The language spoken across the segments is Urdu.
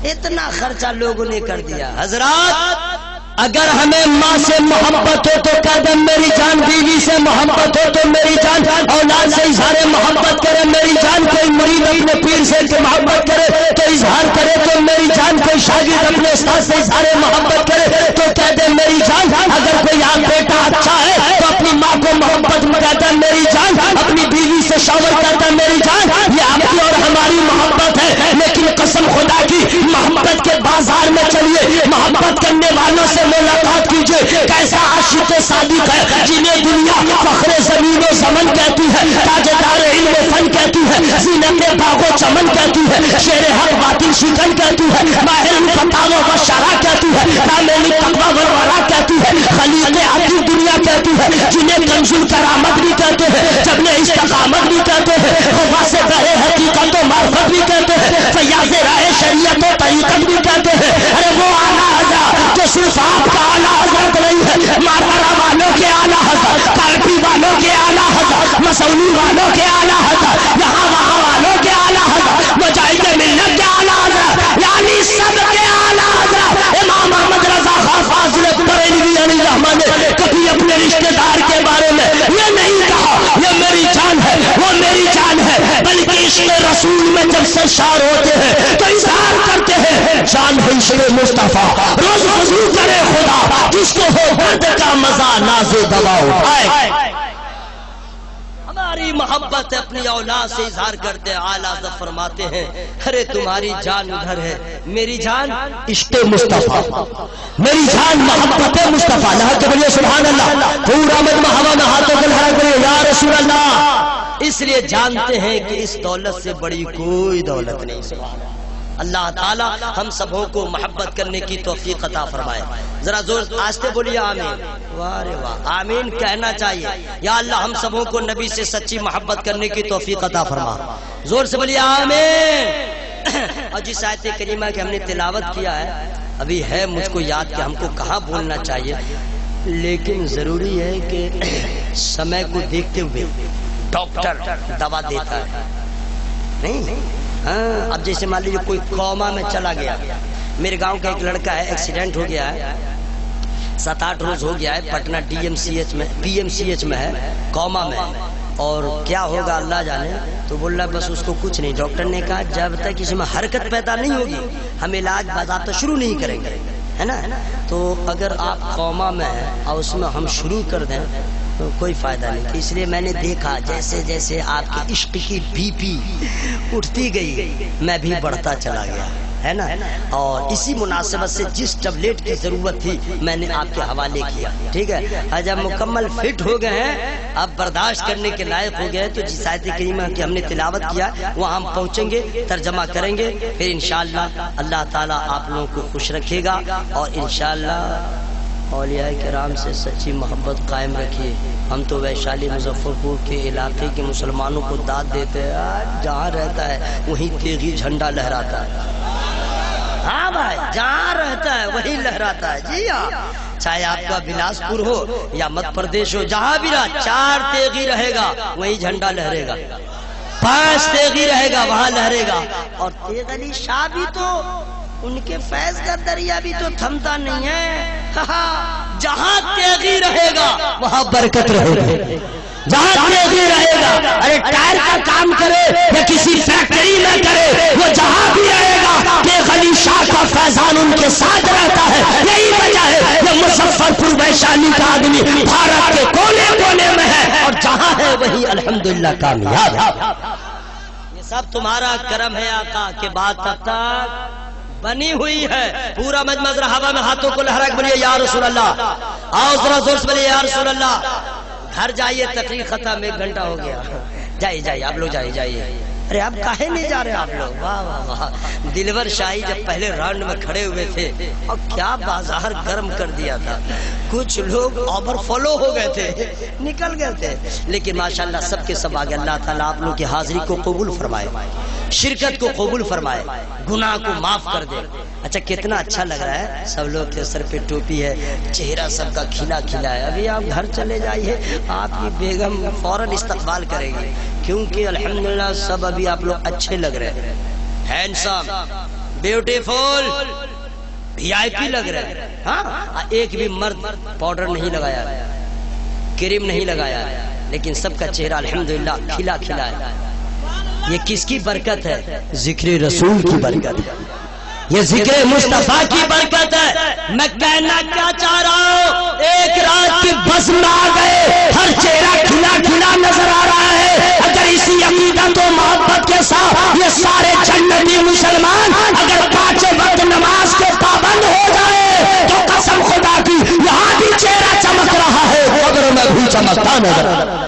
اتنا خرچہ لوگوں نے کر دیا. حضرات اگر ہمیں ماں سے محبت ہو تو کہہ دیں میری جان, بیوی سے محبت ہو تو میری جان, اولاد سے اظہار محبت کرے میری جان, کوئی مرید اپنے پیر سے محبت کرے تو اظہار کرے تو میری جان, کوئی شاگرد اپنے استاد سے اظہار محبت کرے تو کہہ دے میری جان. اگر کوئی آپ بیٹا اچھا ہے تو اپنی ماں کو محبت میں کہتا ہے میری جان, اپنی بیوی سے شاور کرتا ہے میری جان. یہ آپ کی اور ہماری محبت ہے, لیکن قسم خدا کی محبت کے بازار میں چلیے, محبت کرنے والوں سے ملاقات کیجئے. کیسا عاشق صادق ہے جنہیں دنیا فخر زمین و زمن کہتی ہے, تاجدار علم و فن کہتی ہے, زینت باغ و چمن کہتی ہے, شیر حق باطل شکن کہتی ہے, ماہر فتاوی و شرح کہتی ہے, کامل تقوی و ورع کہتی ہے, خلیق عقل دنیا کہتی ہے, جنہیں کنز الکرامت بھی کہتے ہیں, جبن استقامت بھی کہتے ہیں, خواص بہر حقیقت و معرفت بھی کہتے ہیں, فیاض رائے شریعت و طریقت بھی کہتے ہیں. ارے وہ اعلیٰ حضرت جو صرف آپ کا اعلیٰ حضرت نہیں ہے, مارواڑا والوں کے اعلیٰ حضرت, کارپی والوں کے اعلیٰ حضرت, مسولی والوں کے اعلیٰ حضرت, یہاں وہاں والوں کے اعلیٰ حضرت, مجاہد ملت کے اعلیٰ حضرت, یعنی سب کے اعلیٰ حضرت. امام احمد رضا خان فاضل بریلوی علیہ الرحمہ نے کبھی اپنے رشتہ دار کے بارے میں یہ نہیں کہا یہ میری جان ہے وہ میری جان ہے, بلکہ عشق رسول میں جب سرشار ہوتے ہیں تو اظہار کرتے ہیں جان ہے عشق مصطفیٰ. روز وضو کرے خدا جس کو ہو درد کا مزہ ناز دوا اٹھائے. ہماری محبت اپنی اولاد سے اظہار کرتے ہیں. اعلیٰ حضرت فرماتے ہیں ارے تمہاری جان ادھر ہے, میری جان عشق مصطفیٰ, میری جان محبت مصطفیٰ. لہذا بولیے سبحان اللہ, پورا مجمع ہوا میں ہاتھوں کو لہرا کریے یا رسول اللہ. اس لیے جانتے ہیں کہ اس دولت سے بڑی کوئی دولت نہیں. اللہ تعالی ہم سبوں کو محبت کرنے کی توفیق عطا فرمائے. ذرا زور آستے بولیے آمین. واہ رے واہ, آمین کہنا چاہیے. یا اللہ ہم سبوں کو نبی سے سچی محبت کرنے کی توفیق عطا فرما. زور سے بولیے آمین. اور جس آیت کریمہ کی ہم نے تلاوت کیا ہے ابھی ہے مجھ کو یاد کہ ہم کو کہاں بولنا چاہیے, لیکن ضروری ہے کہ سمے کو دیکھتے ہوئے ڈاکٹر دوا دیتا ہے نہیں. ہاں اب جیسے مان لیجیے کوئی کوما میں چلا گیا, میرے گاؤں کا ایک لڑکا ہے ایکسیڈنٹ ہو گیا ہے, 7-8 روز ہو گیا ہے, Patna P M C H میں ہے, کوما میں, اور کیا ہوگا اللہ جانے. تو بول رہا بس اس کو کچھ نہیں. ڈاکٹر نے کہا جب تک اس میں حرکت پیدا نہیں ہوگی ہم علاج باضابطہ شروع نہیں کریں گے, ہے نا. تو اگر آپ کوما میں ہیں اور اس میں ہم شروع کر دیں تو کوئی فائدہ نہیں. اس لیے میں نے دیکھا جیسے جیسے آپ کے عشق کی بی پی اٹھتی گئی میں بھی بڑھتا چلا گیا, ہے نا. اور اسی مناسبت سے جس ٹیبلیٹ کی ضرورت تھی میں نے آپ کے حوالے کیا, ٹھیک ہے. جب مکمل فٹ ہو گئے ہیں, اب برداشت کرنے کے لائق ہو گئے, تو جس آیت کریمہ کی ہم نے تلاوت کیا وہاں ہم پہنچیں گے, ترجمہ کریں گے, پھر انشاءاللہ اللہ تعالیٰ آپ لوگوں کو خوش رکھے گا. اور انشاءاللہ اولیاء کرام سے سچی محبت قائم رکھیے. ہم تو ویشالی مظفر پور کے علاقے کے مسلمانوں کو داد دیتے ہیں, جہاں رہتا ہے وہیں تیغی جھنڈا لہراتا ہے. ہاں بھائی, جہاں رہتا ہے وہیں لہراتا ہے. جی ہاں, چاہے آپ کا بلاسپور ہو یا مدھیہ پردیش ہو, جہاں بھی رہا 4 تیغی رہے گا وہیں جھنڈا لہرے گا, 5 تیغی رہے گا وہاں لہرے گا. اور تیغ علی شاہ بھی تو ان کے فیض کا دریا بھی تو تھمتا نہیں ہے. جہاں تیغی رہے گا وہاں برکت رہے گا, جہاں تیغی رہے گا. ارے ٹائر کا کام کرے یا کسی فیکٹری میں کرے, وہ جہاں بھی رہے گا تیغ علی شاہ کا فیضان ان کے ساتھ رہتا ہے. یہی وجہ ہے کہ مظفر پور ویشالی کا آدمی بھارت کے کونے کونے میں ہے, اور جہاں ہے وہی الحمدللہ کامیاب ہے. یہ سب تمہارا کرم ہے آقا کے بعد تب تک بنی ہوئی ہے. پورا مجمع ذرا ہوا میں ہاتھوں کو لہرا کے بولیے یا رسول اللہ. آؤ ذرا زور سے بولیے یا رسول اللہ. گھر جائیے, تقریر ختم, 1 گھنٹہ ہو گیا. جائیے آپ لوگ جائیے. ارے آپ کاہے نہیں جا رہے آپ لوگ؟ واہ واہ واہ. دلور شاہی جب پہلے راؤنڈ میں کھڑے ہوئے تھے اور کیا بازار گرم کر دیا تھا, کچھ لوگ اوور فالو ہو گئے تھے, نکل گئے تھے, لیکن ماشاءاللہ سب کے سب آگے. اللہ تعالیٰ آپ لوگ کی حاضری کو قبول فرمائے, شرکت کو قبول فرمائے, گناہ کو معاف کر دے. اچھا کتنا اچھا لگ رہا ہے, سب لوگ کے سر پہ ٹوپی ہے, چہرہ سب کا کھلا کھلا ہے. ابھی آپ گھر چلے جائیے, آپ کی بیگم فوراً استقبال کرے گی, کیونکہ الحمدللہ سب ابھی آپ لوگ اچھے لگ رہے ہیں, ہینڈسم, بیوٹیفل VIP لگ رہا ہے. ہاں ایک بھی مرد پاؤڈر نہیں لگایا, کریم نہیں لگایا, لیکن سب کا چہرہ الحمدللہ کھلا کھلا ہے. یہ کس کی برکت ہے؟ ذکر رسول کی برکت ہے, یہ ذکر مصطفیٰ کی برکت ہے. میں کہنا کیا چاہ رہا ہوں, ایک رات کی بس میں آ گئے, ہر چہرہ کھلا کھلا نظر آ رہا ہے. اگر اسی عقیدت و محبت کے ساتھ یہ سارے جنتی مسلمان اگر 5 وقت نماز کے پابند ہو جائے تو قسم خدا کی یہاں بھی چہرہ چمک رہا ہے, اگر میں بھی چمکتا نظر آ رہا.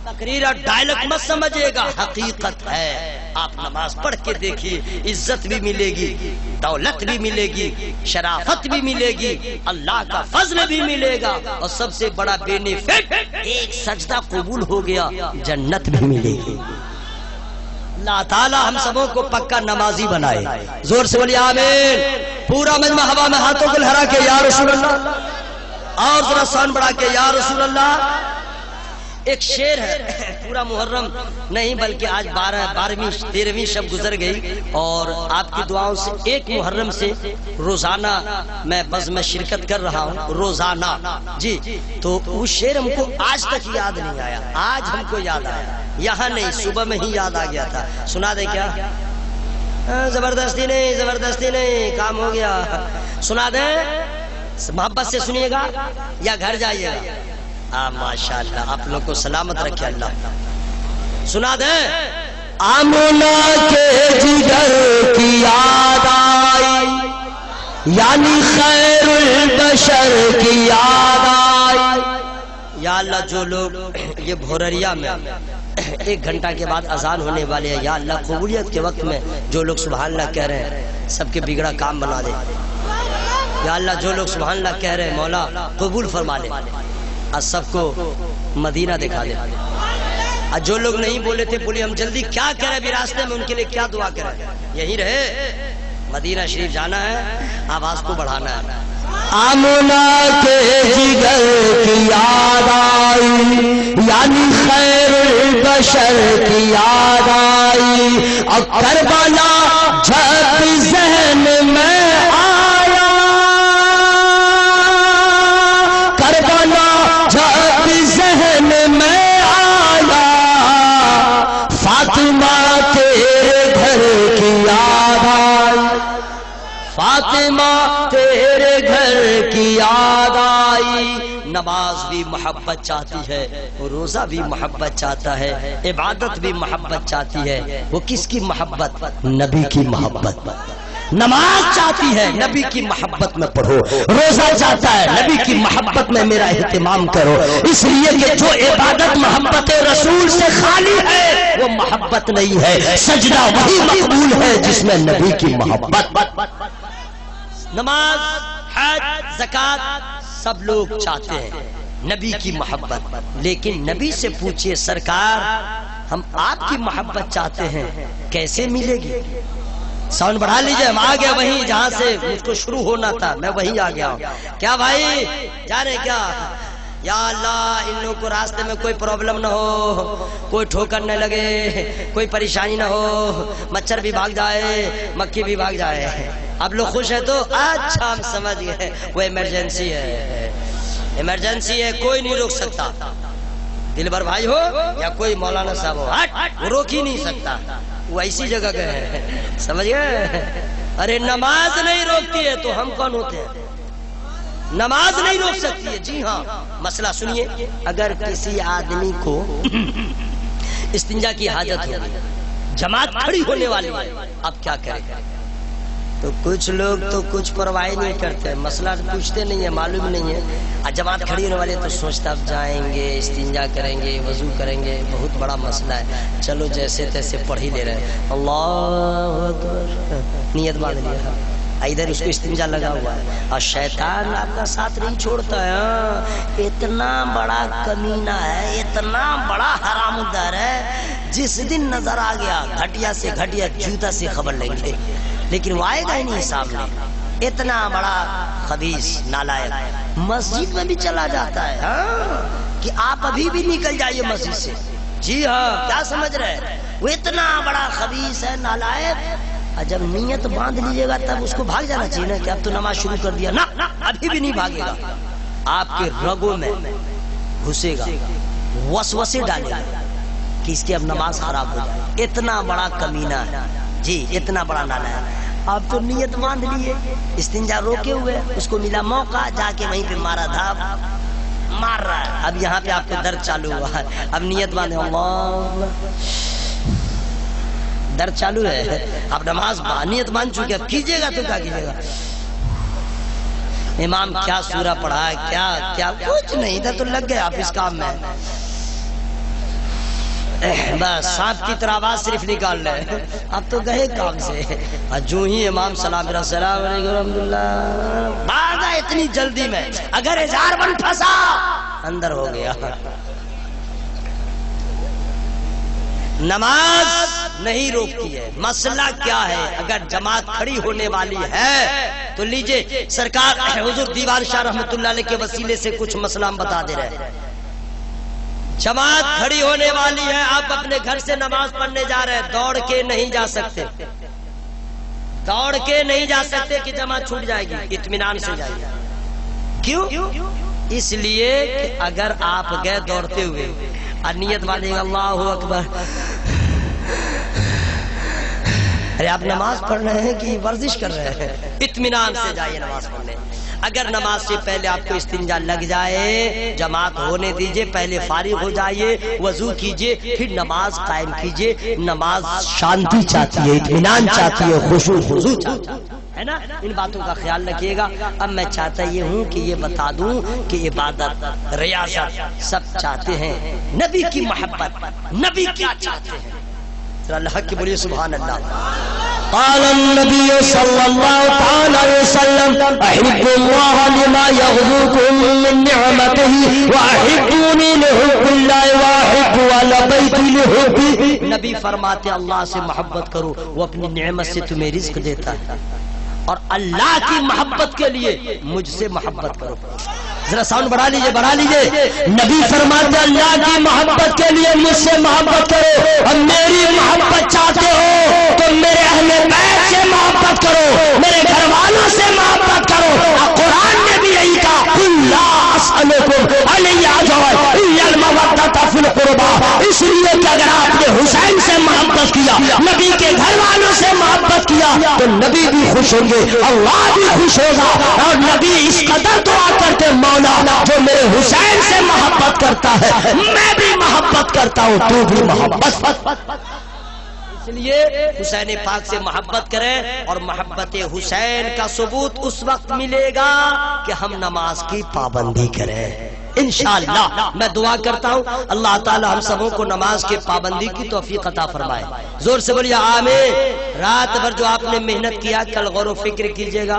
تقریر اور ڈائلگ مت سمجھے گا, حقیقت ہے. آپ نماز پڑھ کے دیکھیے, عزت بھی ملے گی, دولت بھی ملے گی, شرافت بھی ملے گی, اللہ کا فضل بھی ملے گا, اور سب سے بڑا بینیفٹ ایک سجدہ قبول ہو گیا, جنت بھی ملے گی. اللہ تعالی ہم سبوں کو پکا نمازی بنائے. زور سے بولیے آمین. پورا مجمع ہوا میں ہاتھوں کو لہرا کے یا رسول اللہ, اور ذرا سان بڑھا کے یا رسول اللہ. ایک شعر ہے, پورا محرم نہیں بلکہ آج 12ویں 13ویں شب گزر گئی, اور آپ کی دعاؤں سے ایک محرم سے روزانہ میں بز میں شرکت کر رہا ہوں, روزانہ. جی تو وہ شعر ہم کو آج تک یاد نہیں آیا, آج ہم کو یاد آیا. یہاں نہیں, صبح میں ہی یاد آ گیا تھا. سنا دیں کیا؟ زبردستی نہیں, زبردستی نہیں, کام ہو گیا. سنا دیں, محبت سے سنیے گا یا گھر جائیے گا. ماشاءاللہ, آپ لوگ کو سلامت رکھے اللہ. سنا دیں. آمنہ کے جگر کی یاد آئی, یعنی خیر البشر کی یاد آئی. یا اللہ جو لوگ یہ بھورریا میں 1 گھنٹہ کے بعد اذان ہونے والے ہیں, یا اللہ قبولیت کے وقت میں جو لوگ سبحان اللہ کہہ رہے ہیں سب کے بگڑا کام بنا دے. یا اللہ جو لوگ سبحان اللہ کہہ رہے ہیں مولا قبول فرما لے, اور سب کو مدینہ دکھا دے. اور جو لوگ نہیں بولے تھے بولے ہم جلدی کیا کریں بھی راستے میں, ان کے لیے کیا دعا کریں؟ یہی رہے, مدینہ شریف جانا ہے, آواز کو بڑھانا ہے. آمنہ کے جگر کی یاد آئی, یعنی خیر البشر کی یاد آئی, اور کربلا جب ذہن میں آیا, کربلا جب ذہن میں آیا, فاطمہ تیرے گھر کی یاد آئی, فاطمہ تیرے گھر کی یاد آئی. نماز بھی محبت چاہتی ہے, روزہ بھی محبت چاہتا ہے, عبادت بھی محبت چاہتی ہے. وہ کس کی محبت؟ نبی کی محبت. نماز چاہتی ہے, نبی کی محبت میں پڑھو. روزہ چاہتا ہے, نبی کی محبت میں میرا اہتمام کرو. اس لیے کہ جو عبادت محبت رسول سے خالی ہے وہ محبت نہیں ہے. سجدہ وہی مقبول ہے جس میں نبی کی محبت. نماز, حج, زکات سب لوگ چاہتے ہیں, نبی کی محبت. لیکن نبی سے پوچھئے سرکار ہم آپ کی محبت چاہتے ہیں, کیسے ملے گی؟ ساؤنڈ بڑھا لیجئے. ہم آ گیا وہیں جہاں سے مجھ کو شروع ہونا تھا, میں وہیں آ گیا ہوں. کیا بھائی جا رہے کیا؟ یا اللہ ان لوگوں کو راستے میں کوئی پرابلم نہ ہو, کوئی ٹھوکر نہ لگے, کوئی پریشانی نہ ہو, مچھر بھی بھاگ جائے, مکھی بھی بھاگ جائے. اب لوگ خوش ہیں تو اچھا ہم سمجھ گئے وہ ایمرجنسی ہے, ایمرجنسی ہے, کوئی نہیں روک سکتا. دلبر بھائی ہو یا کوئی مولانا صاحب ہو, وہ روک ہی نہیں سکتا, وہ ایسی جگہ گئے ہیں, سمجھ گئے. ارے نماز نہیں روکتی ہے تو ہم کون ہوتے ہیں؟ نماز نہیں روک سکتی ہے. جی ہاں, مسئلہ سنیے. اگر کسی آدمی کو استنجا کی حاجت ہو, جماعت کھڑی ہونے والی ہے, اب کیا کرے گا؟ تو کچھ لوگ تو کچھ پرواہ نہیں کرتے, مسئلہ پوچھتے نہیں ہے, معلوم نہیں ہے. اور جماعت کھڑی ہونے والے تو سوچتا اب جائیں گے, استنجا کریں گے, وضو کریں گے, بہت بڑا مسئلہ ہے, چلو جیسے تیسے پڑھ ہی لے رہے ہیں. اللہ اکبر, نیت باندھ لیا, ادھر اس کو استنجا لگا ہوا ہے. اور شیطان آپ کا ساتھ نہیں چھوڑتا ہے. اتنا بڑا کمینہ ہے, اتنا بڑا حرام دار ہے, جس دن نظر آ گیا گھٹیا سے گھٹیا جوتا سے خبر لیں گے, لیکن وہ آئے گا ہی نہیں سامنے. اتنا بڑا خبیث نالائق مسجد میں بھی چلا جاتا ہے کہ آپ ابھی بھی نکل جائیے مسجد سے. جی ہاں, کیا سمجھ رہے ہیں؟ وہ اتنا بڑا خبیث ہے, نالائق, جب نیت باندھ لیجیے گا تب اس کو بھاگ جانا چاہیے نا کہ اب تو نماز شروع کر دیا، نہ ابھی بھی نہیں بھاگے گا، آپ کے رگوں میں گھسے گا، وسوسے ڈالے گا کہ اس کی اب نماز خراب ہو جائے۔ اتنا بڑا کمینہ ہے جی، اتنا بڑا نانا ہے۔ آپ تو نیت باندھ لیے، استنجا روکے ہوئے، اس کو ملا موقع، جا کے وہیں پہ مارا تھا، مار رہا ہے۔ اب یہاں پہ آپ کو درد چالو ہوا ہے، اب نیت باندھے، اللہ درد چالو ہے، اب نماز نیت باندھ چکے، اب کیجئے گا تو کیا کیجئے گا؟ امام کیا سورہ پڑھا ہے، کیا کچھ نہیں تھا، تو لگ گئے آپ اس کام میں، بس سانپ کی طرح آواز صرف نکال رہے، اب تو گئے کام سے۔ جو ہی امام سلام علیکم الحمدللہ بھاگا اتنی جلدی میں، اگر ہزار بن پھنسا اندر ہو گیا۔ نماز نہیں روکتی ہے، مسئلہ کیا ہے؟ اگر جماعت کھڑی ہونے والی ہے تو لیجئے، سرکار حضور دیوان شاہ رحمت اللہ علیہ کے وسیلے سے کچھ مسئلہ ہم بتا دے رہے ہیں۔ جماعت کھڑی ہونے والی ہے، آپ اپنے گھر سے نماز پڑھنے جا رہے ہیں، دوڑ کے نہیں جا سکتے، دوڑ کے نہیں جا سکتے کہ جماعت چھوٹ جائے گی، اطمینان سے جائیے۔ کیوں؟ اس لیے کہ اگر آپ گئے دوڑتے ہوئے اور نیت باندھے گا اللہ اکبر، ارے آپ نماز پڑھ رہے ہیں کہ ورزش کر رہے ہیں؟ اطمینان سے جائیے نماز پڑھنے۔ اگر نماز سے پہلے آپ کو استنجا لگ جائے، جماعت ہونے دیجئے، پہلے فارغ ہو جائیے، وضو کیجئے، پھر نماز قائم کیجئے۔ نماز شانتی چاہتی ہے، اطمینان چاہتی ہے، خشوع خضوع چاہتی ہے نا؟ ان باتوں کا خیال رکھیے گا۔ اب میں چاہتا یہ ہوں کہ یہ بتا دوں کہ عبادت، ریاضت سب چاہتے ہیں نبی کی محبت۔ نبی کیا چاہتے ہیں؟ اللہ کی بولیے سبحان اللہ۔ قال النبي صلى الله عليه وسلم احب الله لما يغذوكم من نعمته واحبوني لحب الله واحب على بيتي لحبي۔ نبی فرماتے اللہ سے محبت کرو، وہ اپنی نعمت سے تمہیں رزق دیتا ہے، اور اللہ کی محبت کے لیے مجھ سے محبت کرو۔ ذرا ساؤنڈ بڑھا لیجئے، بڑھا لیجئے۔ نبی فرماتے اللہ کی محبت کے لیے مجھ سے محبت کرو، اور میری محبت چاہتے ہو تو میرے اہل بیت سے محبت کرو، میرے گھر والوں سے محبت کرو۔ اور قرآن نے بھی یہی کہا، قل لا اسألکم علیہ اجرا الا المودۃ فی القربى۔ اس لیے کہ اگر آپ نے حسین سے محبت کیا، نبی کے گھر والوں سے محبت کیا، تو نبی بھی خوش ہوں گے، اللہ بھی خوش ہوگا، اور نبی اس قدر دعا کرتے، مولا جو میرے حسین سے محبت کرتا ہے میں بھی محبت کرتا ہوں، تو بھی محبت۔ اس لیے حسین پاک سے محبت کریں، اور محبت حسین کا ثبوت اس وقت ملے گا کہ ہم نماز کی پابندی کریں۔ انشاءاللہ میں دعا کرتا ہوں اللہ تعالی ہم سبوں کو نماز کے پابندی کی توفیق عطا فرمائے۔ زور سے بولیے آمین۔ رات بھر جو آپ نے محنت کیا، کل غور و فکر کیجئے گا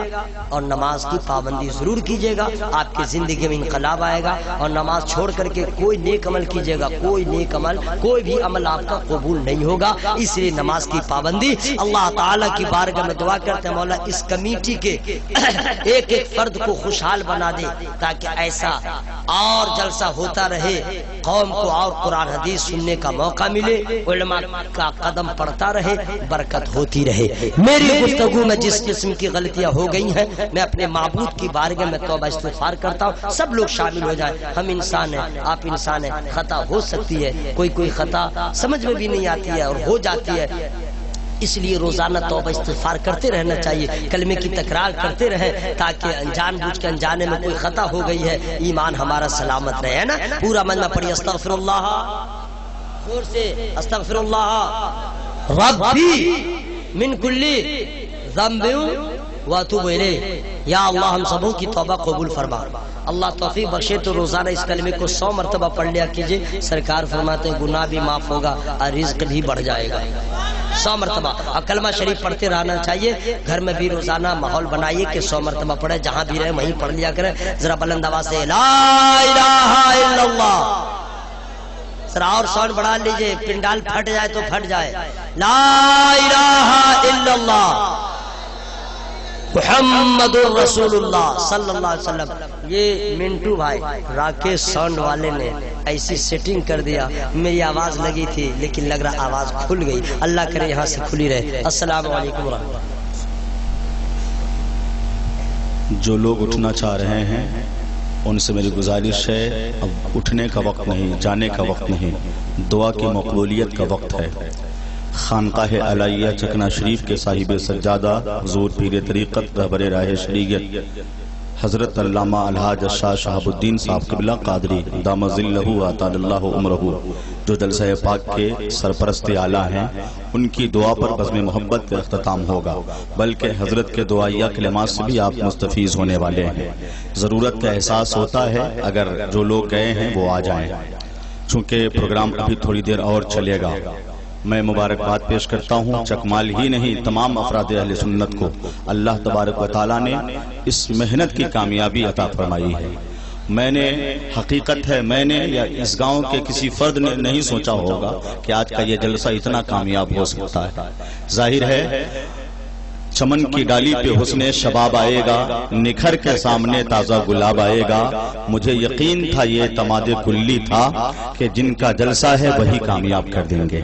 اور نماز کی پابندی ضرور کیجئے گا، آپ کی زندگی میں انقلاب آئے گا۔ اور نماز چھوڑ کر کے کوئی نیک عمل کیجئے گا، کوئی نیک عمل، کوئی بھی عمل آپ کا قبول نہیں ہوگا۔ اس لیے نماز کی پابندی، اللہ تعالیٰ کی بارگاہ میں دعا کرتے ہیں مولا اس کمیٹی کے ایک ایک فرد کو خوشحال بنا دے، تاکہ ایسا اور جلسہ ہوتا رہے، قوم کو اور قرآن حدیث سننے کا موقع ملے، علماء کا قدم پڑتا رہے، برکت ہوتی رہے۔ میری گفتگو میں جس قسم کی غلطیاں ہو گئی ہیں، میں اپنے معبود کی بارگاہ میں توبہ استغفار کرتا ہوں، سب لوگ شامل ہو جائیں۔ ہم انسان ہیں، آپ انسان ہیں، خطا ہو سکتی ہے، کوئی خطا سمجھ میں بھی نہیں آتی ہے اور ہو جاتی ہے، اس لیے روزانہ توبہ استغفار کرتے رہنا چاہیے، کلمے کی تکرار کرتے رہیں، تاکہ انجان بوجھ کے انجانے میں کوئی خطا ہو گئی ہے، ایمان ہمارا سلامت رہے، ہے نا؟ پورا من میں پڑھی استغفر اللہ، زور سے استغفر اللہ ربی من کل ذنب واتوب الیہ۔ یا اللہ ہم سبوں کی توبہ قبول فرما، اللہ توفیق بخشے تو روزانہ اس کلمے کو 100 مرتبہ پڑھ لیا کیجئے، سرکار فرماتے ہیں گناہ بھی معاف ہوگا اور رزق بھی بڑھ جائے گا۔ 100 مرتبہ اور کلمہ شریف پڑھتے رہنا چاہیے، گھر میں بھی روزانہ ماحول بنائیے کہ 100 مرتبہ پڑھے، جہاں بھی رہے وہیں پڑھ لیا کریں۔ ذرا بلند آواز سے لا الہ الا اللہ، ذرا اور ساؤنڈ بڑھا لیجئے، پنڈال پھٹ جائے تو پھٹ جائے۔ لا الہ الا اللہ محمد رسول اللہ صلی اللہ علیہ وسلم۔ یہ منٹو بھائی راکیش ساؤنڈ والے نے ایسی سیٹنگ کر دیا، میری آواز لگی تھی لیکن لگ رہا آواز کھل گئی، اللہ کرے یہاں سے کھلی رہے۔ السلام علیکم ورحمۃ اللہ۔ جو لوگ اٹھنا چاہ رہے ہیں ان سے میری گزارش ہے، اب اٹھنے کا وقت نہیں، جانے کا وقت نہیں، دعا کی مقبولیت کا وقت ہے۔ خانقاہ علیہ چکنا شریف کے صاحب سجادہ حضور پیر طریقت رہبر راہ شریعت حضرت علامہ الحاج شاہ شہاب الدین صاحب قبلہ قادری دام ظلہ اطال اللہ عمرہ، جو جلسہ پاک کے سرپرست اعلیٰ ہیں، ان کی دعا پر بزم محبت کا اختتام ہوگا، بلکہ حضرت کے دعائیہ کلمات سے بھی آپ مستفیض ہونے والے ہیں۔ ضرورت کا احساس ہوتا ہے اگر جو لوگ گئے ہیں وہ آ جائیں، چونکہ پروگرام ابھی تھوڑی دیر اور چلے گا۔ میں مبارکباد پیش کرتا ہوں چکمال ہی نہیں تمام افراد اہل سنت کو، اللہ تبارک و تعالیٰ نے اس محنت کی کامیابی عطا فرمائی ہے۔ میں نے حقیقت ہے میں نے یا اس گاؤں کے کسی فرد نے نہیں سوچا ہوگا کہ آج کا یہ جلسہ اتنا کامیاب ہو سکتا ہے۔ ظاہر ہے چمن کی ڈالی پہ حسن شباب آئے گا، نکھر کے سامنے تازہ گلاب آئے گا۔ مجھے یقین تھا یہ تماد کلی تھا کہ جن کا جلسہ ہے وہی کامیاب کر دیں گے،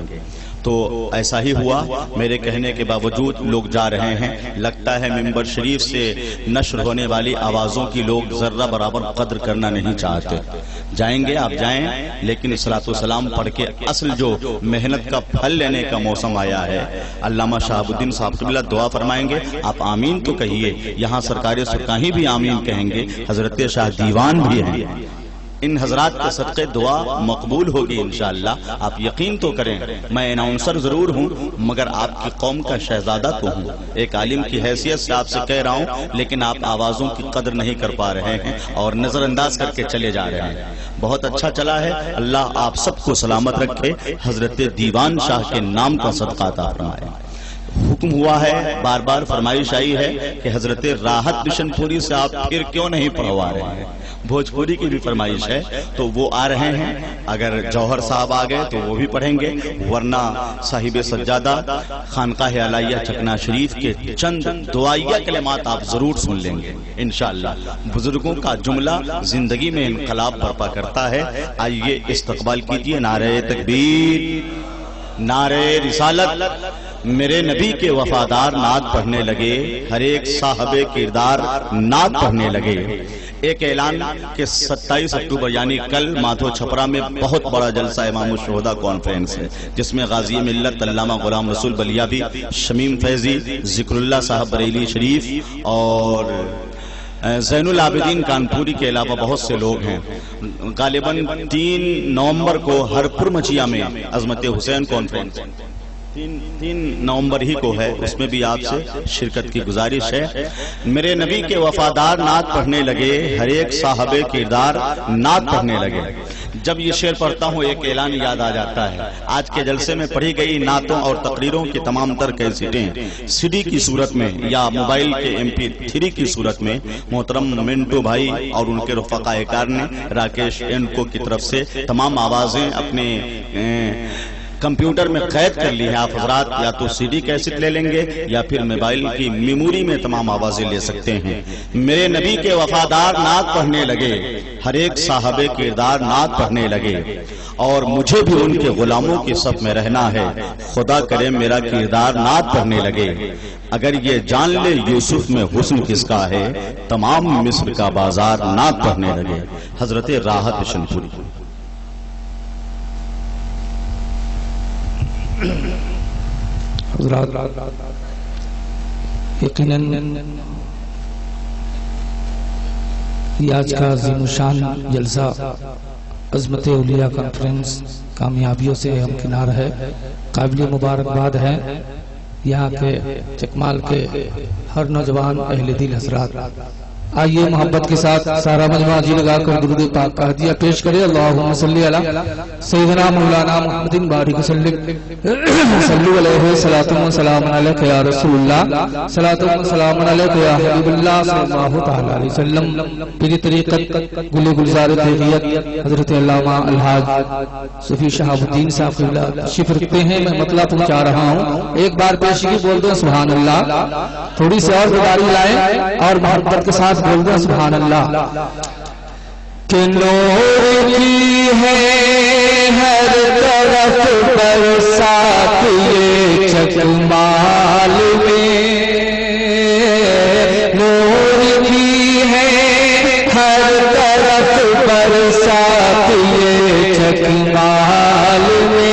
تو ایسا ہی ہوا۔ میرے کہنے کے باوجود لوگ جا رہے ہیں، لگتا ہے ممبر شریف سے نشر ہونے والی آوازوں کی لوگ ذرہ برابر قدر کرنا نہیں چاہتے۔ جائیں گے آپ جائیں، لیکن صلاۃ و سلام پڑھ کے اصل جو محنت کا پھل لینے کا موسم آیا ہے، علامہ شہاب الدین صاحب قبلہ دعا فرمائیں گے، آپ آمین تو کہیے، یہاں سرکار سرکاہی بھی آمین کہیں گے، حضرت شاہ دیوان بھی ہیں۔ ان حضرات کے صدقے دعا مقبول ہوگی انشاءاللہ، آپ یقین تو کریں۔ میں اناؤنسر ضرور ہوں مگر آپ کی قوم کا شہزادہ تو ہوں، ایک عالم کی حیثیت سے آپ سے کہہ رہا ہوں، لیکن آپ آوازوں کی قدر نہیں کر پا رہے ہیں اور نظر انداز کر کے چلے جا رہے ہیں۔ بہت اچھا چلا ہے، اللہ آپ سب کو سلامت رکھے، حضرت دیوان شاہ کے نام کا صدقہ عطا فرمائے۔ حکم ہوا ہے، بار بار فرمائش آئی ہے کہ حضرت راحت بشن پوری سے آپ پھر کیوں نہیں پڑھوا رہے ہیں، بھوجپوری کی بھی فرمائش ہے تو وہ آ رہے ہیں، اگر جوہر صاحب آ گئے تو وہ بھی پڑھیں گے، ورنہ صاحب سجادہ خانقاہ علیہ چکنا شریف کے چند دعائیہ کلمات آپ ضرور سن لیں گے انشاءاللہ۔ بزرگوں کا جملہ زندگی میں انقلاب برپا کرتا ہے۔ آئیے استقبال کیجئے، نعرہ تکبیر، نعرہ رسالت۔ میرے نبی کے وفادار نعت پڑھنے لگے، ہر ایک صاحب کردار نعت پڑھنے لگے۔ ایک اعلان کہ 27 اکتوبر یعنی کل مادھو چھپرا میں بہت بڑا جلسہ امام الشہداء کانفرنس ہے، جس میں غازی ملت علامہ غلام رسول بلیابی، شمیم فیضی، ذکر اللہ صاحب بریلی شریف اور زین العابدین کانپوری کے علاوہ بہت سے لوگ ہیں۔ غالباً 3 نومبر کو ہرپور مچیا میں عظمت حسین کانفرنس 3 نومبر ہی کو ہے، اس میں بھی آپ سے شرکت کی گزارش ہے۔ میرے نبی کے وفادار نعت پڑھنے لگے، ہر ایک صاحب کردار نعت پڑھنے لگے۔ جب یہ شعر پڑھتا ہوں ایک اعلان یاد آ جاتا ہے۔ آج کے جلسے میں پڑھی گئی نعتوں اور تقریروں کی تمام تر کیسٹیں سی ڈی کی صورت میں یا موبائل کے MP3 کی صورت میں محترم منٹو بھائی اور ان کے رفقاء کار نے راکیش اینکو کی طرف سے تمام آوازیں اپنے کمپیوٹر میں قید کر لی ہے۔ آپ حضرات یا تو سی ڈی کیسٹ لے لیں گے یا پھر موبائل کی میموری میں تمام آوازیں لے سکتے ہیں۔ میرے نبی کے وفادار نعت پڑھنے لگے، ہر ایک صاحب کردار نعت پڑھنے لگے، اور مجھے بھی ان کے غلاموں کی صف میں رہنا ہے، خدا کرے میرا کردار نعت پڑھنے لگے۔ اگر یہ جان لے یوسف میں حسن کس کا ہے، تمام مصر کا بازار نعت پڑھنے لگے۔ حضرت راحت بشن پوری۔ حضرات یقیناً یہ آج کا عظیم الشان جلسہ عظمت اولیاء کانفرنس کامیابیوں سے ہمکنار ہے، قابل مبارکباد ہے۔ یہاں کے چکمال کے ہر نوجوان اہل دل حضرات آئیے محبت کے ساتھ سارا مجمع جی لگا کر درود پاک کا ہدیہ پیش کرے۔ اللہم صلی علی سیدنا مولانا محمد بارک وسلم صلو علیہ صلاۃ و سلام علیک یا رسول اللہ صلاۃ و سلام علیک یا حبیب اللہ صلی اللہ تعالی علیہ وسلم۔ پیر طریقت گل گلزار طریقت حضرت علامہ الحاج صفی شہاب الدین صاحب قبلہ تشریف رکھتے ہیں، میں مطلب پہنچا رہا ہوں۔ ایک بار پیشگی بول دیں سبحان اللہ، تھوڑی سی اور بیداری لائیں اور محبت کے ساتھ بول دیں سبحان اللہ۔ کہ نور کی ہے ہر طرف برسات یہ چکمال میں، نور کی ہے ہر طرف برسات یہ چکمال میں،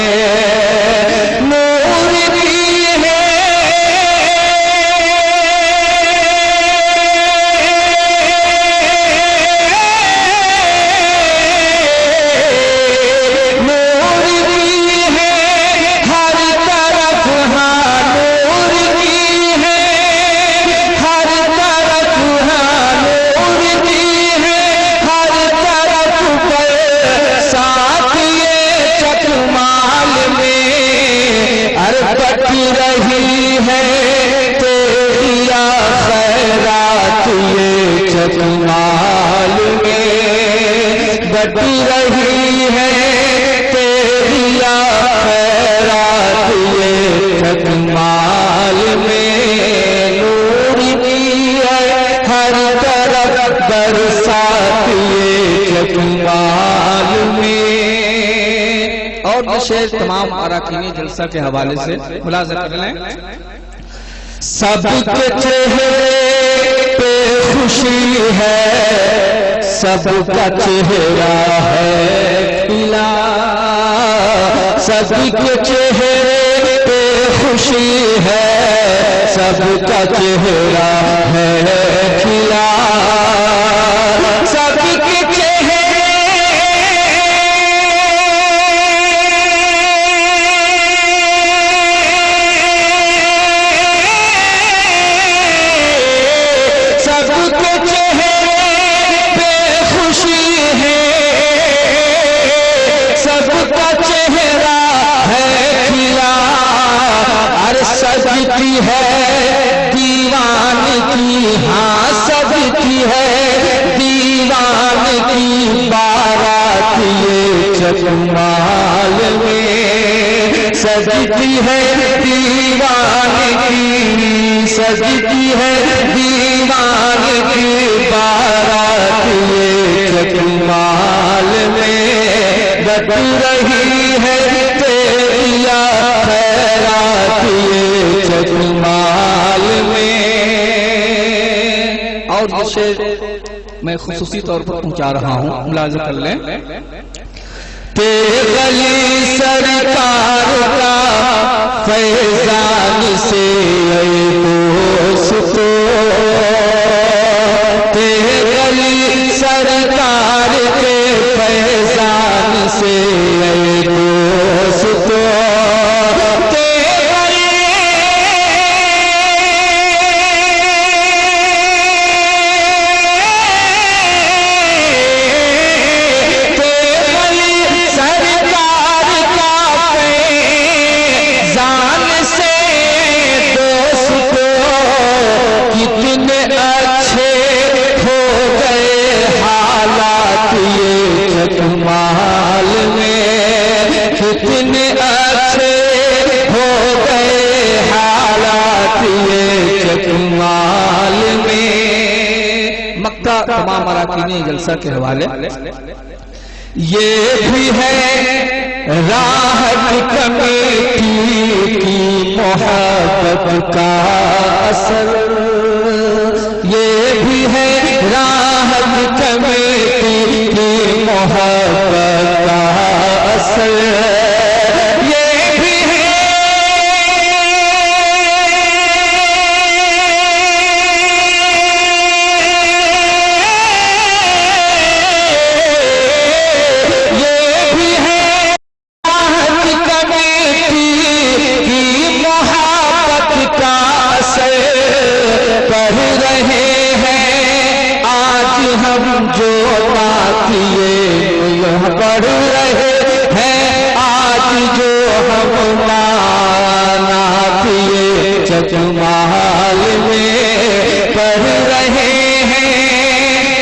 بڑی رہی ہے تیری خیرات یہ چکمال میں، نور کی ہے ہر طرف برسات یہ چکمال میں۔ اور یہ شعر تمام اراکین جلسہ کے حوالے سے ملاحظہ کر لیں۔ سب کے چہرے پہ خوشی ہے، سب کا چہرہ ہے کھلا، سب کے چہرے پہ خوشی ہے، سب کا چہرہ ہے کھلا، سب کے چہرے سجتی ہے دیوان کی، ہاں سجتی ہے دیوان کی بارات یہ چکمال میں، سجتی ہے دیوان کی، سجتی ہے دیوان کی بارات یہ چکمال میں، بٹ رہی ہے تیری خیرات یہ چکمال میں۔ اور یہ شعر میں خصوصی طور پر پہنچا رہا ہوں، ملاحظہ کر لیں۔ تیغلی سرکار کا فیضان سے اے دوستو، تیغلی سرکار کے فیضان سے اے دوستو، کتنے اچھے ہو گئے حالات یہ چکمال میں۔ مکہ تمام اراکین جلسہ کے حوالے۔ یہ بھی ہے راحت کمیٹی کی محبت کا اثر، یہ بھی ہے راحت کمیٹی کی محبت کا اثر، یہ بھی ہے ہم جو نعتیے پڑھ رہے ہیں، آج جو ہم نعتیے جگمال میں پڑھ رہے ہیں،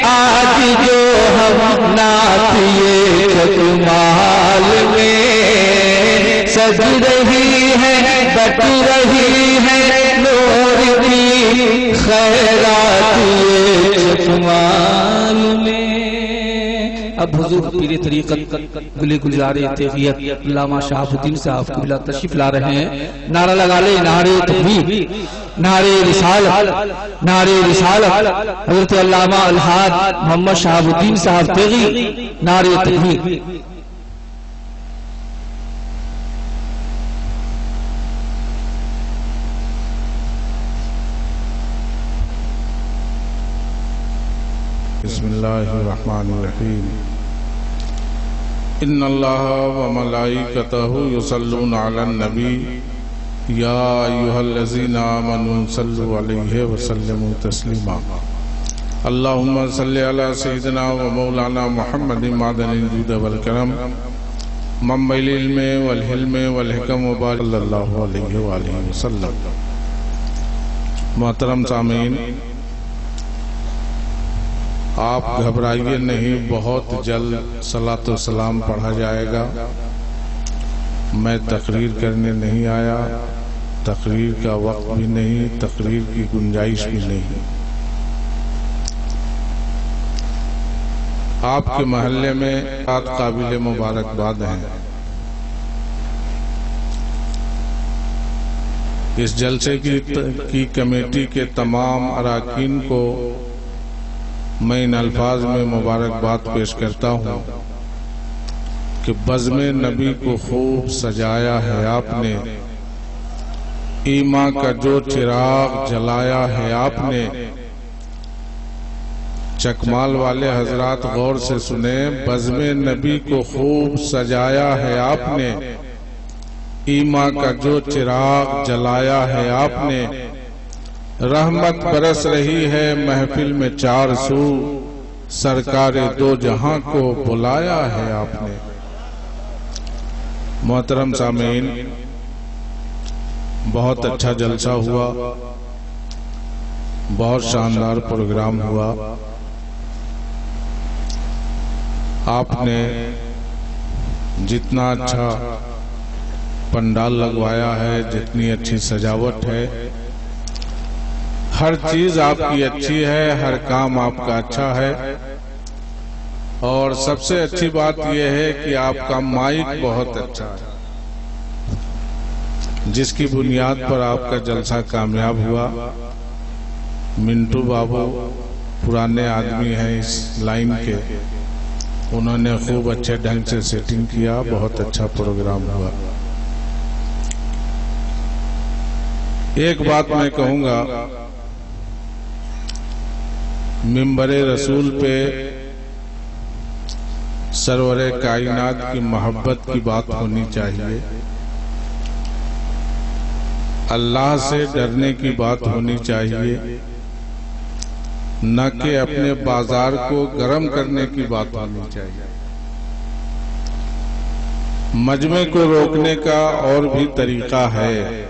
آج جو ہم نعتیے جگمال میں سج رہی ہے، بٹ رہی ہے نور کی خیرات یہ جگمال میں۔ اب حضور پیر طریقت گلِ گلزار تیغیت علامہ شہاب الدین صاحب قبلہ تشریف لا رہے ہیں۔ نعرہ لگا لے، نعرہ تکبیر، نعرہ رسالت، نعرہ رسالت، حضرت علامہ الحاج محمد شہاب الدین صاحب تیغی، نعرہ تکبیر۔ بسم اللہ الرحمن الرحیم۔ ان اللہ وملائکتہ یصلون علی النبی یا ایہا الذین آمنوا صلوا علیہ وسلموا تسلیما۔ اللہم صلی علی سیدنا و مولانا محمد معدن الجود والکرم منبع العلم والحلم والحکم وبارک صلی اللہ علیہ وآلہ وسلم۔ محترم سامعین، آپ گھبرائیے نہیں، بہت جلد صلاۃ و سلام پڑھا جائے گا۔ میں تقریر کرنے نہیں آیا، تقریر کا وقت بھی نہیں، تقریر کی گنجائش بھی نہیں۔ آپ کے محلے میں قابل مبارکباد ہیں۔ اس جلسے کی کمیٹی کے تمام اراکین کو میں ان الفاظ میں مبارکباد پیش کرتا ہوں کہ بزم نبی کو خوب سجایا ہے آپ نے، ایمان کا جو چراغ جلایا ہے آپ نے۔ چکمال والے حضرات غور سے سنیں، بزم نبی کو خوب سجایا ہے آپ نے، ایمان کا جو چراغ جلایا ہے آپ نے۔ رحمت برس رہی ہے محفل میں چار سو، سرکار دو جہاں کو بلایا ہے آپ نے۔ محترم سامعین، بہت اچھا جلسہ ہوا، بہت شاندار پروگرام ہوا۔ آپ نے جتنا اچھا پنڈال لگوایا ہے، جتنی اچھی سجاوٹ ہے، ہر چیز آپ کی اچھی ہے، ہر کام آپ کا اچھا ہے، اور سب سے اچھی بات یہ ہے کہ آپ کا مائک بہت اچھا ہے، جس کی بنیاد پر آپ کا جلسہ کامیاب ہوا۔ منٹو بابو پرانے آدمی ہیں اس لائن کے، انہوں نے خوب اچھے ڈھنگ سے سیٹنگ کیا، بہت اچھا پروگرام ہوا۔ ایک بات میں کہوں گا، منبر رسول پہ سرور کائنات کی محبت کی بات ہونی چاہیے، اللہ سے ڈرنے کی بات ہونی چاہیے، نہ کہ اپنے بازار کو گرم کرنے کی بات ہونی چاہیے۔ مجمع کو روکنے کا اور بھی طریقہ ہے،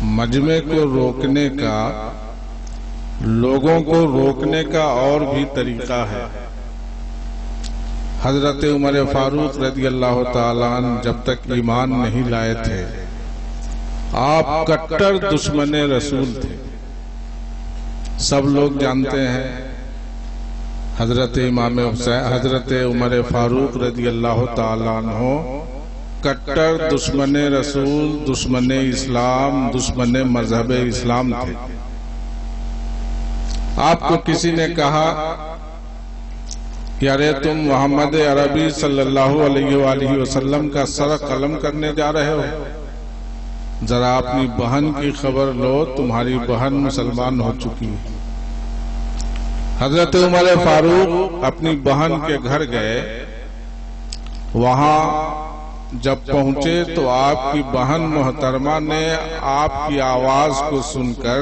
مجمع کو روکنے کا، لوگوں کو روکنے کا اور بھی طریقہ ہے۔ حضرت عمر فاروق رضی اللہ تعالیٰ عنہ جب تک ایمان نہیں لائے تھے، آپ کٹر دشمن رسول تھے، سب لوگ جانتے ہیں۔ حضرت امام حسین، حضرت عمر فاروق رضی اللہ تعالیٰ عنہ کٹر دشمن رسول، دشمن اسلام، دشمن مذہب اسلام تھے۔ آپ کو کسی نے کہا کہ ارے تم محمد عربی صلی اللہ علیہ وآلہ وسلم کا سر قلم کرنے جا رہے ہو، ذرا اپنی بہن کی خبر لو، تمہاری بہن مسلمان ہو چکی ہے۔ حضرت عمر فاروق اپنی بہن کے گھر گئے، وہاں جب پہنچے تو آپ کی بہن محترمہ نے آپ کی آواز کو سن کر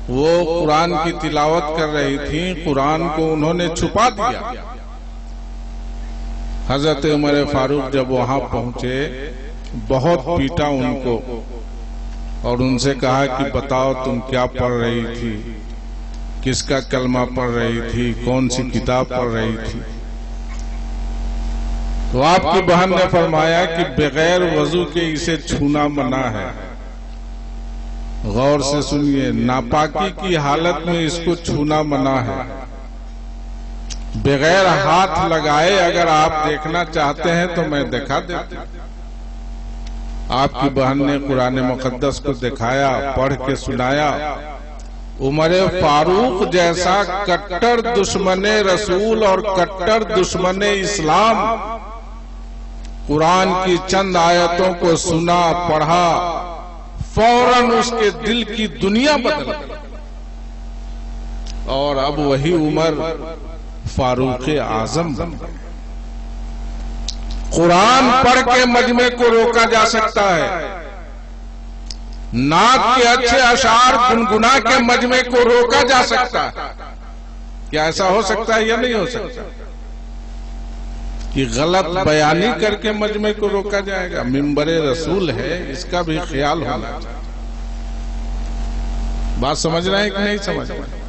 وہ قرآن کی تلاوت کر رہی تھیں، قرآن کو انہوں نے چھپا دیا۔ حضرت عمر فاروق جب وہاں پہنچے بہت پیٹا ان کو اور ان سے کہا کہ بتاؤ تم کیا پڑھ رہی تھی، کس کا کلمہ پڑھ رہی تھی، کون سی کتاب پڑھ رہی تھی؟ تو آپ کی بہن نے فرمایا کہ بغیر وضو کے اسے چھونا منع ہے۔ غور سے سنیے، ناپاکی کی حالت میں اس کو چھونا منع ہے۔ بغیر ہاتھ لگائے اگر آپ دیکھنا چاہتے ہیں تو میں دکھا دیتا ہوں۔ آپ کی بہن نے قرآن مقدس کو دکھایا، پڑھ کے سنایا۔ عمر فاروق جیسا کٹر دشمن رسول اور کٹر دشمن اسلام قرآن کی چند آیتوں کو سنا، پڑھا، فوراً اس کے دل کی دنیا بدل گئی، اور اب وہی عمر فاروق اعظم بن گئے۔ قرآن پڑھ کے مجمع کو روکا جا سکتا ہے، نعت کے اچھے اشعار گنگنا کے مجمع کو روکا جا سکتا ہے۔ کیا ایسا ہو سکتا ہے یا نہیں ہو سکتا کہ غلط بیانی کر کے مجمع کو روکا جائے گا؟ منبر رسول ہے، اس کا بھی خیال ہونا چاہیے۔ بات سمجھ رہے ہیں کہ نہیں سمجھ رہے؟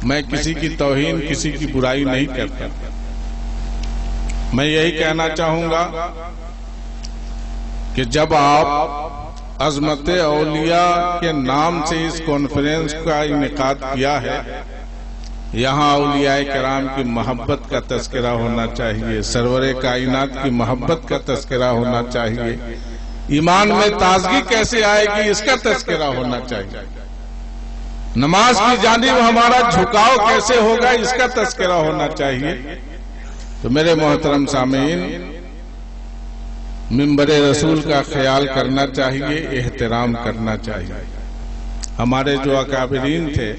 میں کسی کی توہین، کسی کی برائی نہیں کرتا۔ میں یہی کہنا چاہوں گا کہ جب آپ عظمت اولیاء کے نام سے اس کانفرنس کا انعقاد کیا ہے، یہاں اولیاء کرام کی محبت کا تذکرہ ہونا چاہیے، سرور کائنات کی محبت کا تذکرہ ہونا چاہیے، ایمان میں تازگی کیسے آئے گی اس کا تذکرہ ہونا چاہیے، نماز کی جانب ہمارا جھکاؤ کیسے ہوگا اس کا تذکرہ ہونا چاہیے۔ تو میرے محترم سامعین، منبر رسول کا خیال کرنا چاہیے، احترام کرنا چاہیے۔ ہمارے جو اکابرین تھے،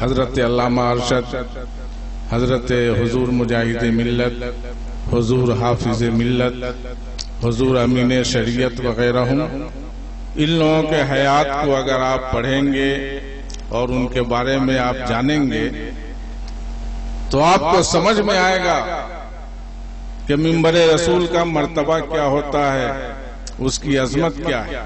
حضرت علامہ ارشد، حضرت حضور مجاہد ملت، حضور حافظ ملت، حضور امین شریعت وغیرہ ہوں، ان لوگوں کے حیات کو اگر آپ پڑھیں گے اور ان کے بارے میں آپ جانیں گے تو آپ کو سمجھ میں آئے گا کہ منبر رسول کا مرتبہ کیا ہوتا ہے، اس کی عظمت کیا ہے۔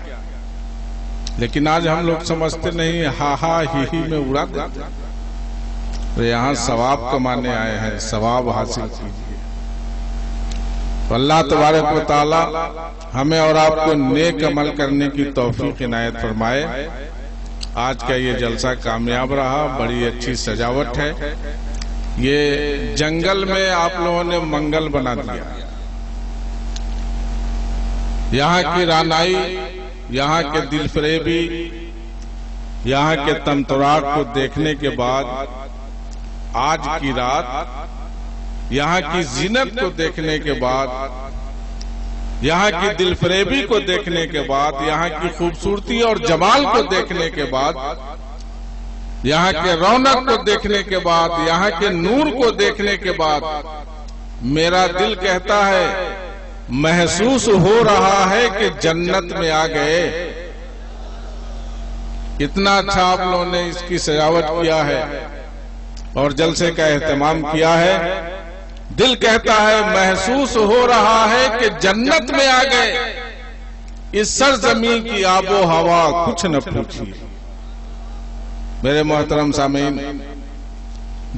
لیکن آج ہم لوگ سمجھتے نہیں، ہا ہا ہی میں اڑا دیتے ہیں۔ یہاں ثواب کمانے آئے ہیں، ثواب حاصل کیجیے۔ اللہ تبارک و تعالی ہمیں اور آپ کو نیک عمل کرنے کی توفیق عنایت فرمائے۔ آج کا یہ جلسہ کامیاب رہا، بڑی اچھی سجاوٹ ہے۔ یہ جنگل میں آپ لوگوں نے منگل بنا دیا۔ یہاں کی رانائی، یہاں کے دل فریبی، یہاں کے تمتراک کو دیکھنے کے بعد آج کی رات یہاں کی زینت کو دیکھنے کے بعد، یہاں کی دل فریبی کو دیکھنے کے بعد، یہاں کی خوبصورتی اور جمال کو دیکھنے کے بعد، یہاں کے رونق کو دیکھنے کے بعد، یہاں کے نور کو دیکھنے کے بعد میرا دل کہتا ہے، محسوس ہو رہا ہے کہ جنت میں آ گئے۔ اتنا اچھا آپ لوگوں نے اس کی سجاوٹ کیا ہے اور جلسے کا اہتمام کیا ہے۔ دل کہتا ہے، محسوس ہو رہا ہے کہ جنت میں آ گئے۔ اس سرزمین کی آب و ہوا کچھ نہ پوچھیے۔ میرے محترم سامعین،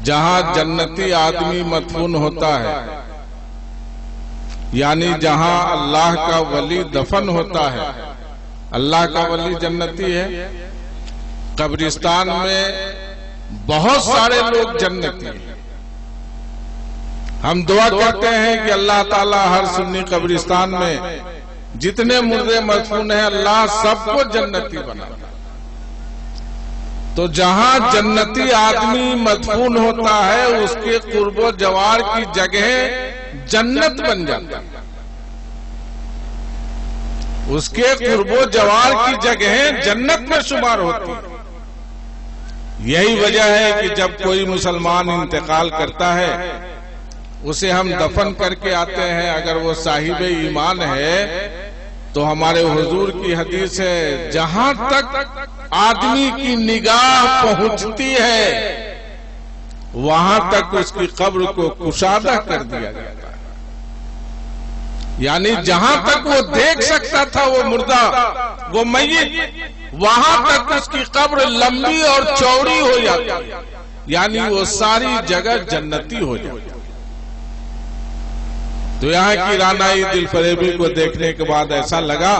جہاں جنتی آدمی مدفون ہوتا ہے، یعنی جہاں اللہ کا ولی دفن ہوتا ہے، اللہ کا ولی جنتی ہے۔ قبرستان میں بہت سارے لوگ جنتی ہیں۔ ہم دعا کرتے ہیں کہ اللہ تعالیٰ ہر سنی قبرستان میں جتنے مردے مدفون ہیں، اللہ سب کو جنتی بنا۔ تو جہاں جنتی آدمی مدفون ہوتا ہے، اس کے قرب و جوار کی جگہ جنت بن جاتا ہے۔ اس کے قرب و جوار کی جگہیں جنت میں شمار ہوتی ہیں۔ یہی وجہ ہے کہ جب کوئی مسلمان انتقال کرتا ہے، اسے ہم دفن کر کے آتے ہیں، اگر وہ صاحب ایمان ہے تو ہمارے حضور کی حدیث ہے جہاں تک آدمی کی نگاہ پہنچتی ہے وہاں تک اس کی قبر کو کشادہ کر دیا جاتا ہے. یعنی جہاں تک وہ دیکھ سکتا تھا وہ مردہ وہ میت وہاں تک اس کی قبر لمبی اور چوڑی ہو جاتی ہے. یعنی وہ ساری جگہ جنتی ہو جاتی ہے. تو یہاں کی رانائی دل فریبی کو دیکھنے کے بعد ایسا لگا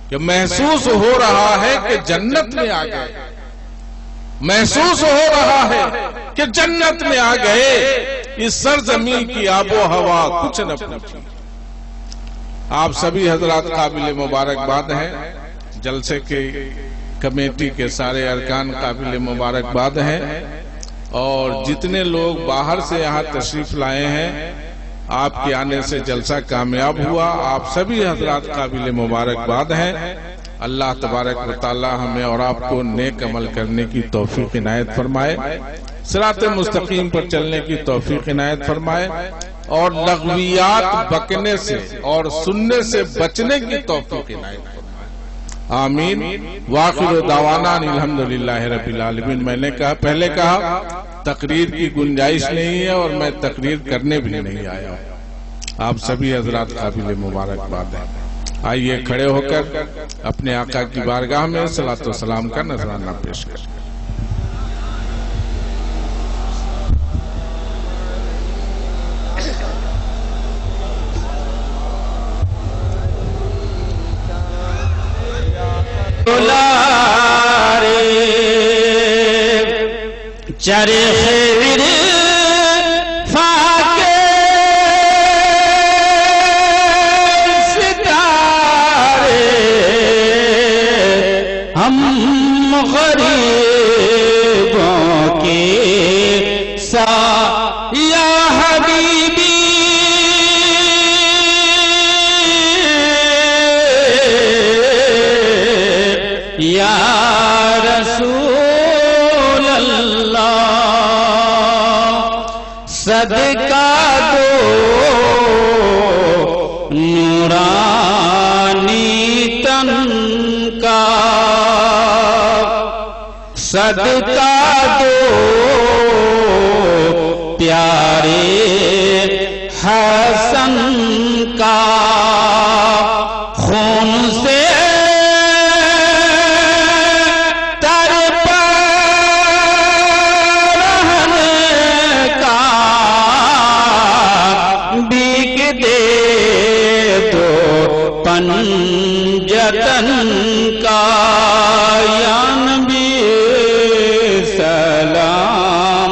کہ محسوس ہو رہا ہے کہ جنت میں آ گئے. محسوس ہو رہا ہے کہ جنت میں آ گئے. اس سرزمین کی آب و ہوا کچھ نہ پوچھی. آپ سبھی حضرات قابل مبارکباد ہیں. جلسے کے کمیٹی کے سارے ارکان قابل مبارکباد ہیں. اور جتنے لوگ باہر سے یہاں تشریف لائے ہیں آپ کے آنے سے جلسہ کامیاب ہوا. آپ سبھی حضرات قابل مبارکباد ہیں. اللہ تبارک و تعالی ہمیں اور آپ کو نیک عمل کرنے کی توفیق عنایت فرمائے. صراط مستقیم پر چلنے کی توفیق عنایت فرمائے. اور لغویات بکنے سے اور سننے سے بچنے کی توفیق عنایت فرمائے. آمین. وآخر دعوانا الحمدللہ رب العالمین. میں نے پہلے کہا تقریر کی گنجائش نہیں ہے اور میں تقریر کرنے بھی نہیں آیا. آپ سبھی حضرات قابل مبارکباد ہیں. آئیے کھڑے ہو کر اپنے آقا کی بارگاہ میں صلاۃ و سلام کا نذرانہ پیش کریں. چرخ فاکے ستارے ہم غریبوں کے ساتھ یا حبیبی یا رسول اللہ صدقہ دو نورانی تن کا صدقہ دو پیارے حسن کا خون سے جتن کا یا نبی سلام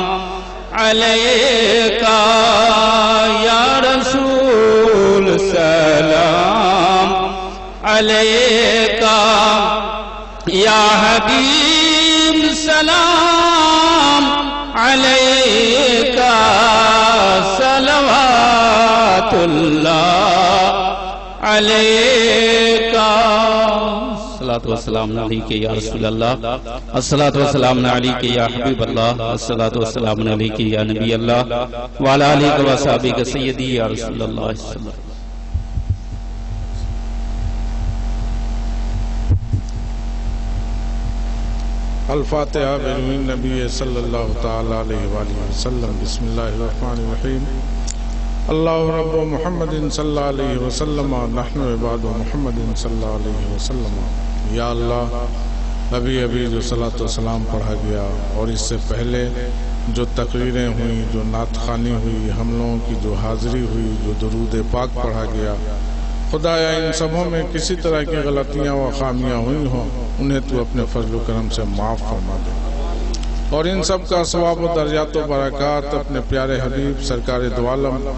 علیکہ یا رسول سلام علیکہ یا حبیب سلام علیکہ صلوات اللہ علیکہ. الصلاۃ والسلام علیکہ یا رسول اللہ. الصلاۃ والسلام علیکہ یا حبیب اللہ. الصلاۃ والسلام علیکہ یا نبی اللہ وعلی آلہ و صحبہ سیدی یا رسول اللہ. الفاتحہ بنور نبی صلی اللہ تعالی علیہ وآلہ وسلم. بسم اللہ الرحمن الرحیم. اللہ رب محمد صلی اللہ علیہ وسلم نحن عباد محمد صلی اللہ علیہ وسلم. یا اللہ ابھی جو صلاۃ و سلام پڑھا گیا اور اس سے پہلے جو تقریریں ہوئیں جو نعت خوانی ہوئی ہم لوگوں کی جو حاضری ہوئی جو درود پاک پڑھا گیا خدایا ان سبوں میں کسی طرح کی غلطیاں و خامیاں ہوئی ہوں انہیں تو اپنے فضل و کرم سے معاف فرما دے اور ان سب کا ثواب و درجات و برکات اپنے پیارے حبیب سرکار دو عالم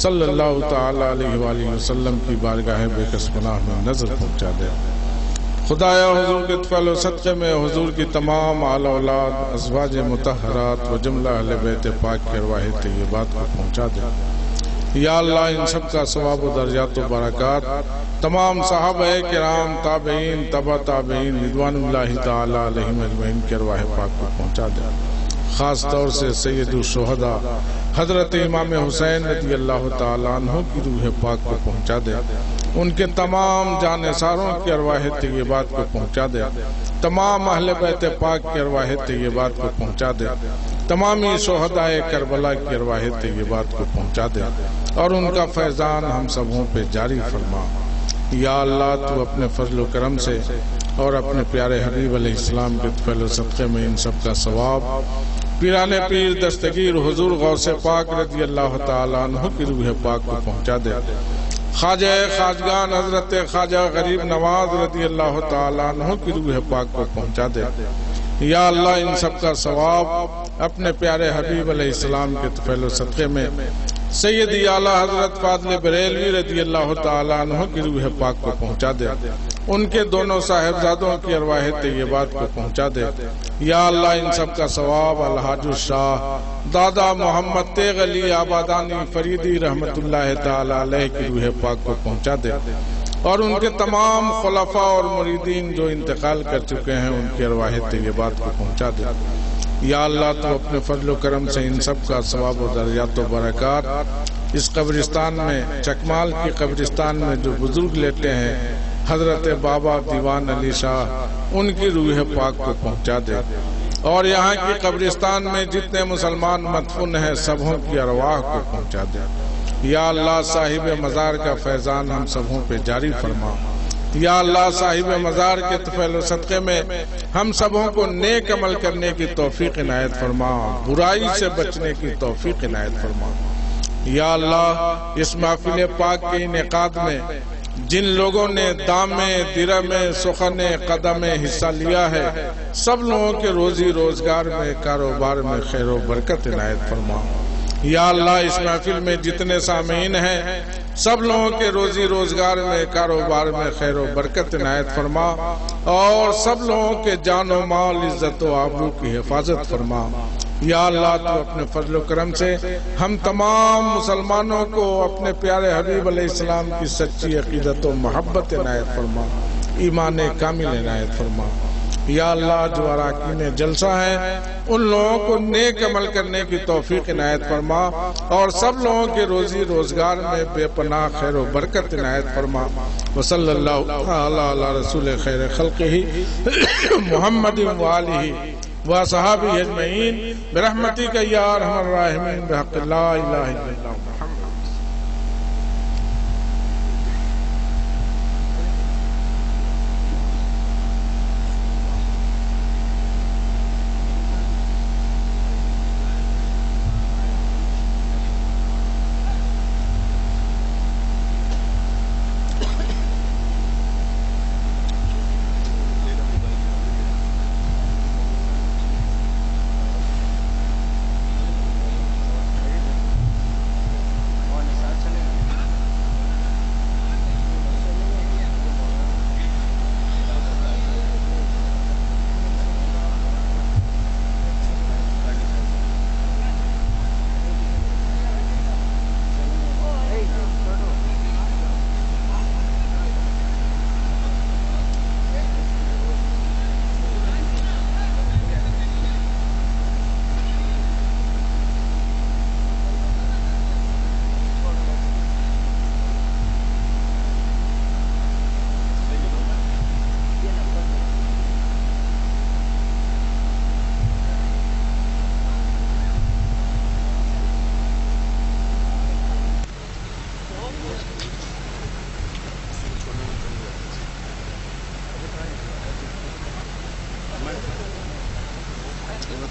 صلی اللہ تعالی علیہ وآلہ وسلم کی بارگاہ بے کس پناہ میں نظر پہنچا دے. خدایا حضور کے طفل و صدقے میں حضور کی تمام آل اولاد ازواج مطہرات و جملہ اہل بیت پاک کے ارواح طیبات کو پہنچا دے. یا اللہ ان سب کا ثواب و درجات و برکات تمام صحابہ کرام تابعین تبع تابعین رضوان اللہ تعالی علیہم اجمعین کے ارواح پاک کو پہنچا دے. خاص طور سے سید الشہداء حضرت امام حسین رضی اللہ تعالیٰ عنہ کی روح پاک کو پہنچا دے ان کے تمام جانثاروں کی ارواح طیبات کو پہنچا دے، تمام اہل بیت پاک کی ارواح طیبات کو پہنچا دے، تمامی شہدائے کربلا کی ارواح طیبات کو پہنچا دے، اور ان کا فیضان ہم سبوں پہ جاری فرما۔ یا اللہ تو اپنے فضل و کرم سے اور اپنے پیارے حبیب علیہ السلام کے فضل و صدقے میں ان سب کا ثواب پیران پیر دستگیر حضور غوث پاک رضی اللہ تعالیٰ عنہ کی روح پاک کو پہنچا دے۔ خواجہ خواجگان حضرت خواجہ غریب نواز رضی اللہ تعالیٰ عنہ کی روح پاک کو پہنچا دے۔ یا اللہ ان سب کا ثواب اپنے پیارے حبیب علیہ السلام کے فضل و صدقے میں سیدی اعلیٰ حضرت فاضل بریلوی رضی اللہ تعالیٰ عنہ کی روح پاک کو پہنچا دے، ان کے دونوں صاحبزادوں کی ارواح طیبات کو پہنچا دے۔ یا اللہ ان سب کا ثواب الحاج الشاہ دادا محمد تیغ علی آبادانی فریدی رحمت اللہ تعالیٰ علیہ کی روح پاک کو پہنچا دے، اور ان کے تمام خلفاء اور مریدین جو انتقال کر چکے ہیں ان کی ارواح طیبات کو پہنچا دے۔ یا اللہ تو اپنے فضل و کرم سے ان سب کا ثواب و درجات و برکات اس قبرستان میں، چکمال کی قبرستان میں جو بزرگ لیتے ہیں حضرت بابا دیوان علی شاہ، ان کی روح پاک کو پہنچا دے، اور یہاں کی قبرستان میں جتنے مسلمان مدفون ہیں سبوں کی ارواح کو پہنچا دے۔ یا اللہ صاحب مزار کا فیضان ہم سبوں پہ جاری فرما۔ یا اللہ صاحب مزار کے فضل و صدقے میں ہم سبوں کو نیک عمل کرنے کی توفیق عنایت فرما، برائی سے بچنے کی توفیق عنایت فرما۔ یا اللہ اس محفل پاک کے انعقاد میں جن لوگوں نے دامے، درمے، سخنے، قدمے حصہ لیا ہے سب لوگوں کے روزی روزگار میں، کاروبار میں خیر و برکت عنایت فرما۔ یا اللہ اس محفل میں جتنے سامعین ہیں سب لوگوں کے روزی روزگار میں، کاروبار میں خیر و برکت عنایت فرما، اور سب لوگوں کے جان و مال، عزت و آبرو کی حفاظت فرما۔ یا اللہ تو اپنے فضل و کرم سے ہم تمام مسلمانوں کو اپنے پیارے حبیب علیہ السلام کی سچی عقیدت و محبت عنایت فرما، ایمان کامل عنایت فرما۔ یا اللہ جو اراکین جلسہ ہیں ان لوگوں کو نیک عمل کرنے کی توفیق عنایت فرما، اور سب لوگوں کے روزی روزگار میں بے پناہ خیر و برکت عنایت فرما۔ وصلی اللہ تعالی علی رسول خیر خلقہ محمد وآلہ وصحابہ اجمعین برحمتک یا ارحم الراحمین بحق لا الہ الا اللہ محمد۔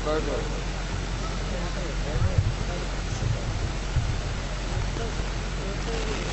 Thank you.